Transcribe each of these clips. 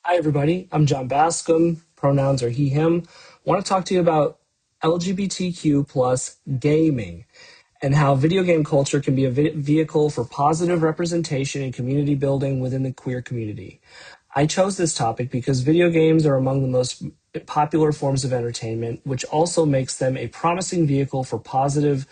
Hi, everybody. I'm John Bascom. Pronouns are he, him. I want to talk to you about LGBTQ plus gaming and how video game culture can be a vehicle for positive representation and community building within the queer community. I chose this topic because video games are among the most popular forms of entertainment, which also makes them a promising vehicle for positive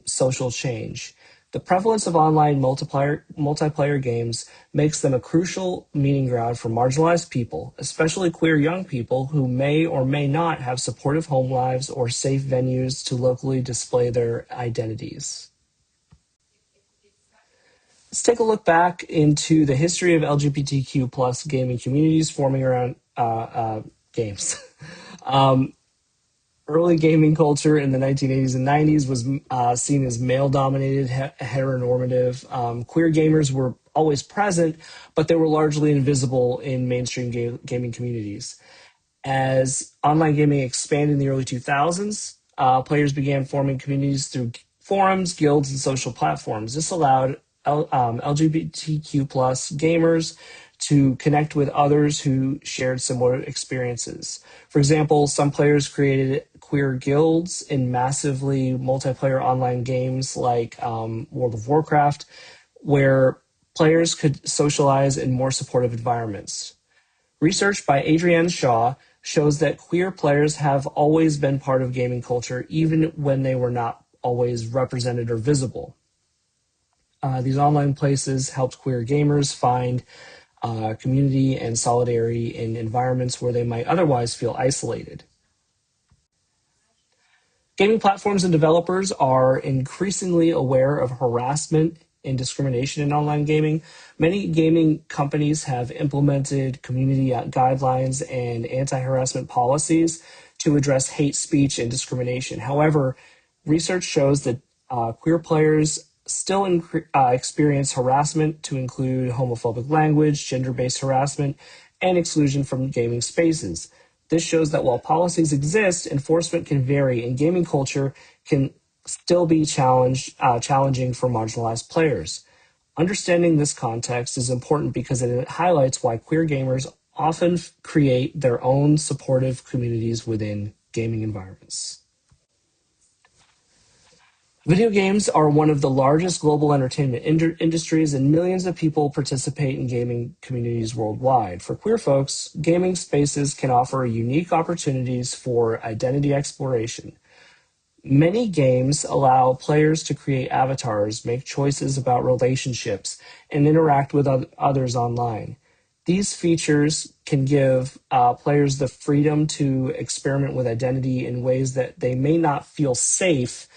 social change. The prevalence of online multiplayer games makes them a crucial meeting ground for marginalized people, especially queer young people who may or may not have supportive home lives or safe venues to locally display their identities. Let's take a look back into the history of LGBTQ plus gaming communities forming around games. Um, Early gaming culture in the 1980s and 90s was seen as male dominated, heteronormative. Queer gamers were always present, but they were largely invisible in mainstream gaming communities. As online gaming expanded in the early 2000s, players began forming communities through forums, guilds, and social platforms. This allowed LGBTQ plus gamers to connect with others who shared similar experiences. For example, some players created queer guilds in massively multiplayer online games like World of Warcraft, where players could socialize in more supportive environments. Research by Adrienne Shaw shows that queer players have always been part of gaming culture, even when they were not always represented or visible. These online places helped queer gamers find community and solidarity in environments where they might otherwise feel isolated. Gaming platforms and developers are increasingly aware of harassment and discrimination in online gaming. Many gaming companies have implemented community guidelines and anti harassment policies to address hate speech and discrimination. However, research shows that queer players still experience harassment, to include homophobic language, gender based harassment, and exclusion from gaming spaces. This shows that while policies exist, enforcement can vary, and gaming culture can still be challenging for marginalized players. Understanding this context is important because it highlights why queer gamers often create their own supportive communities within gaming environments. Video games are one of the largest global entertainment industries, and millions of people participate in gaming communities worldwide. For queer folks, gaming spaces can offer unique opportunities for identity exploration. Many games allow players to create avatars, make choices about relationships, and interact with others online. These features can give players the freedom to experiment with identity in ways that they may not feel safe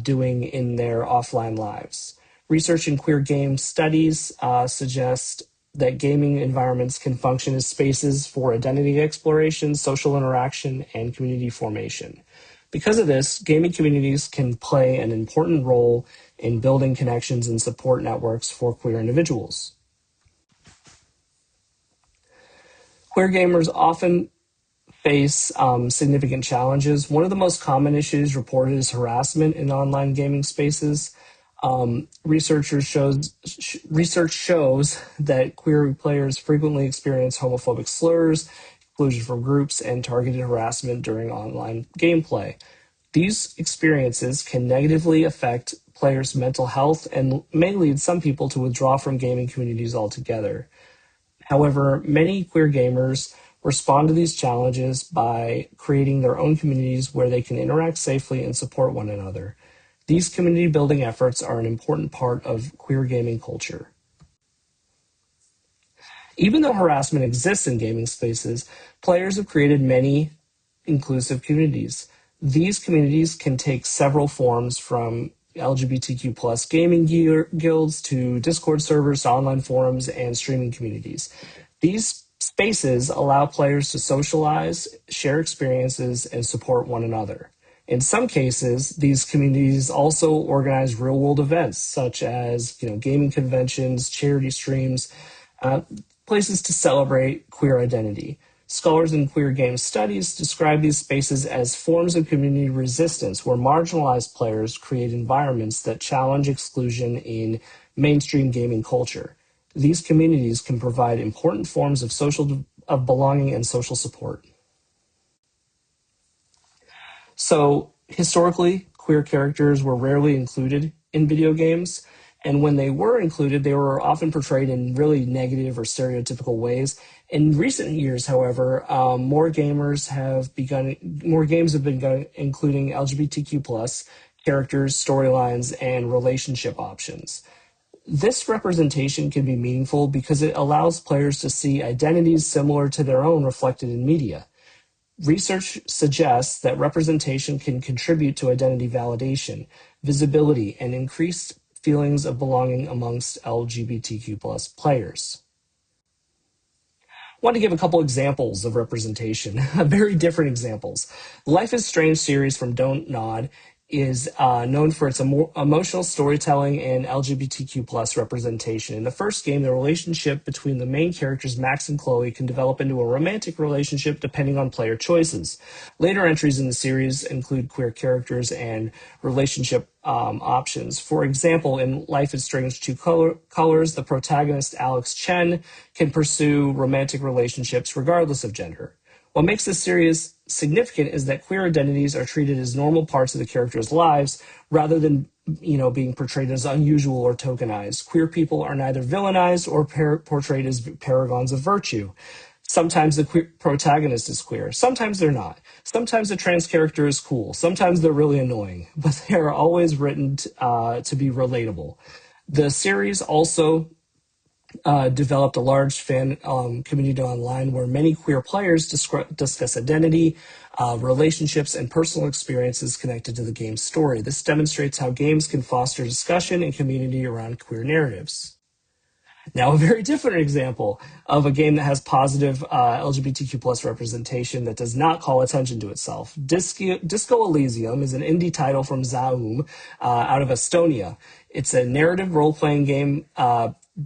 doing in their offline lives. Research in queer game studies suggest that gaming environments can function as spaces for identity exploration, social interaction, and community formation. Because of this, gaming communities can play an important role in building connections and support networks for queer individuals. Queer gamers often face significant challenges. One of the most common issues reported is harassment in online gaming spaces. Research shows that queer players frequently experience homophobic slurs, exclusion from groups, and targeted harassment during online gameplay. These experiences can negatively affect players' mental health and may lead some people to withdraw from gaming communities altogether. However, many queer gamers respond to these challenges by creating their own communities where they can interact safely and support one another. These community building efforts are an important part of queer gaming culture. Even though harassment exists in gaming spaces, players have created many inclusive communities. These communities can take several forms, from LGBTQ plus gaming guilds to Discord servers, to online forums, and streaming communities. These spaces allow players to socialize, share experiences, and support one another. In some cases, these communities also organize real-world events such as gaming conventions, charity streams, uh, places to celebrate queer identity. Scholars in queer game studies describe these spaces as forms of community resistance, where marginalized players create environments that challenge exclusion in mainstream gaming culture. These communities can provide important forms of belonging and social support. So historically, queer characters were rarely included in video games. And when they were included, they were often portrayed in really negative or stereotypical ways. In recent years, however, more games have begun including LGBTQ plus characters, storylines, and relationship options. This representation can be meaningful because it allows players to see identities similar to their own reflected in media. Research suggests that representation can contribute to identity validation, visibility, and increased feelings of belonging amongst LGBTQ plus players. I want to give a couple examples of representation, very different examples. The Life is Strange series from Don't Nod is known for its emotional storytelling and LGBTQ plus representation. In the first game, the relationship between the main characters, Max and Chloe, can develop into a romantic relationship depending on player choices. Later entries in the series include queer characters and relationship options. For example, in Life is Strange Two Colors, the protagonist, Alex Chen, can pursue romantic relationships regardless of gender. What makes this series significant is that queer identities are treated as normal parts of the characters' lives rather than being portrayed as unusual or tokenized. Queer people are neither villainized or portrayed as paragons of virtue. Sometimes the queer protagonist is queer. Sometimes they're not. Sometimes the trans character is cool. Sometimes they're really annoying, but they are always written to be relatable. The series also developed a large fan community online where many queer players discuss identity, relationships, and personal experiences connected to the game's story. This demonstrates how games can foster discussion and community around queer narratives. Now, a very different example of a game that has positive LGBTQ plus representation that does not call attention to itself. Disco Elysium is an indie title from Zaum out of Estonia. It's a narrative role-playing game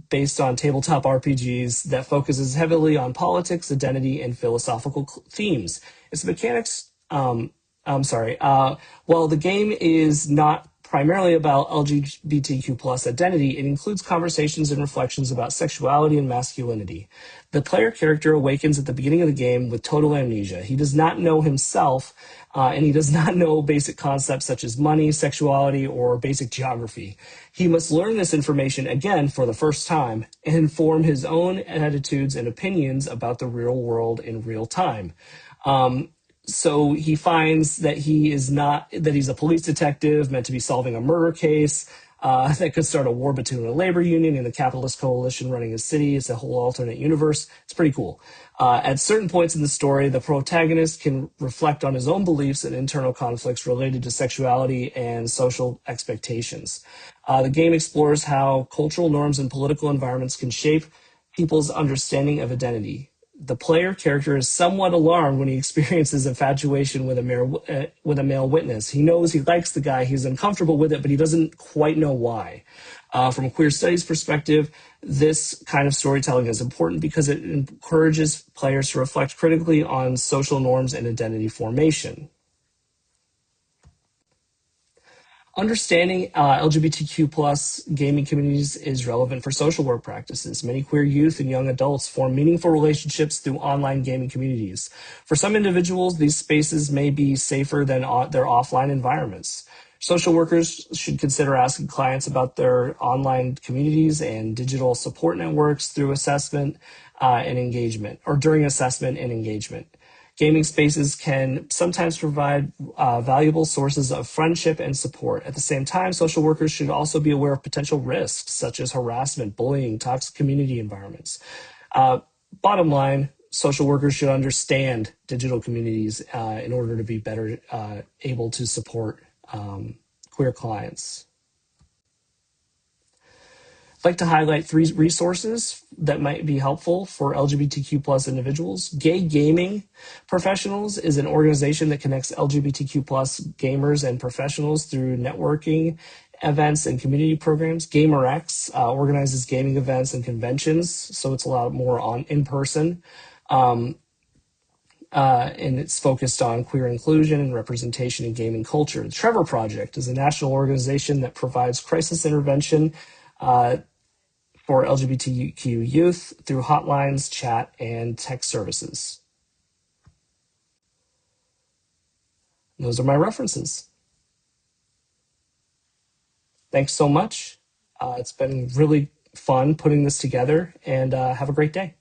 based on tabletop RPGs that focuses heavily on politics, identity, and philosophical themes. Its mechanics, while the game is not primarily about LGBTQ plus identity, it includes conversations and reflections about sexuality and masculinity. The player character awakens at the beginning of the game with total amnesia. He does not know himself, and he does not know basic concepts such as money, sexuality, or basic geography. He must learn this information again for the first time and form his own attitudes and opinions about the real world in real time. So he finds that he's a police detective meant to be solving a murder case that could start a war between a labor union and the capitalist coalition running his city. It's a whole alternate universe. It's pretty cool. At certain points in the story, the protagonist can reflect on his own beliefs and internal conflicts related to sexuality and social expectations. The game explores how cultural norms and political environments can shape people's understanding of identity. The player character is somewhat alarmed when he experiences infatuation with a male witness. He knows he likes the guy, he's uncomfortable with it, but he doesn't quite know why. From a queer studies perspective, this kind of storytelling is important because it encourages players to reflect critically on social norms and identity formation. Understanding LGBTQ plus gaming communities is relevant for social work practices. Many queer youth and young adults form meaningful relationships through online gaming communities. For some individuals, these spaces may be safer than their offline environments. Social workers should consider asking clients about their online communities and digital support networks through assessment and engagement, or during assessment and engagement. Gaming spaces can sometimes provide valuable sources of friendship and support. At the same time, social workers should also be aware of potential risks such as harassment, bullying, toxic community environments. Bottom line, social workers should understand digital communities in order to be better able to support queer clients. I'd like to highlight 3 resources that might be helpful for LGBTQ plus individuals. Gay Gaming Professionals is an organization that connects LGBTQ plus gamers and professionals through networking events and community programs. GamerX organizes gaming events and conventions, so it's a lot more in person. And it's focused on queer inclusion and representation in gaming culture. The Trevor Project is a national organization that provides crisis intervention for LGBTQ youth through hotlines, chat, and text services. Those are my references. Thanks so much. It's been really fun putting this together, and have a great day.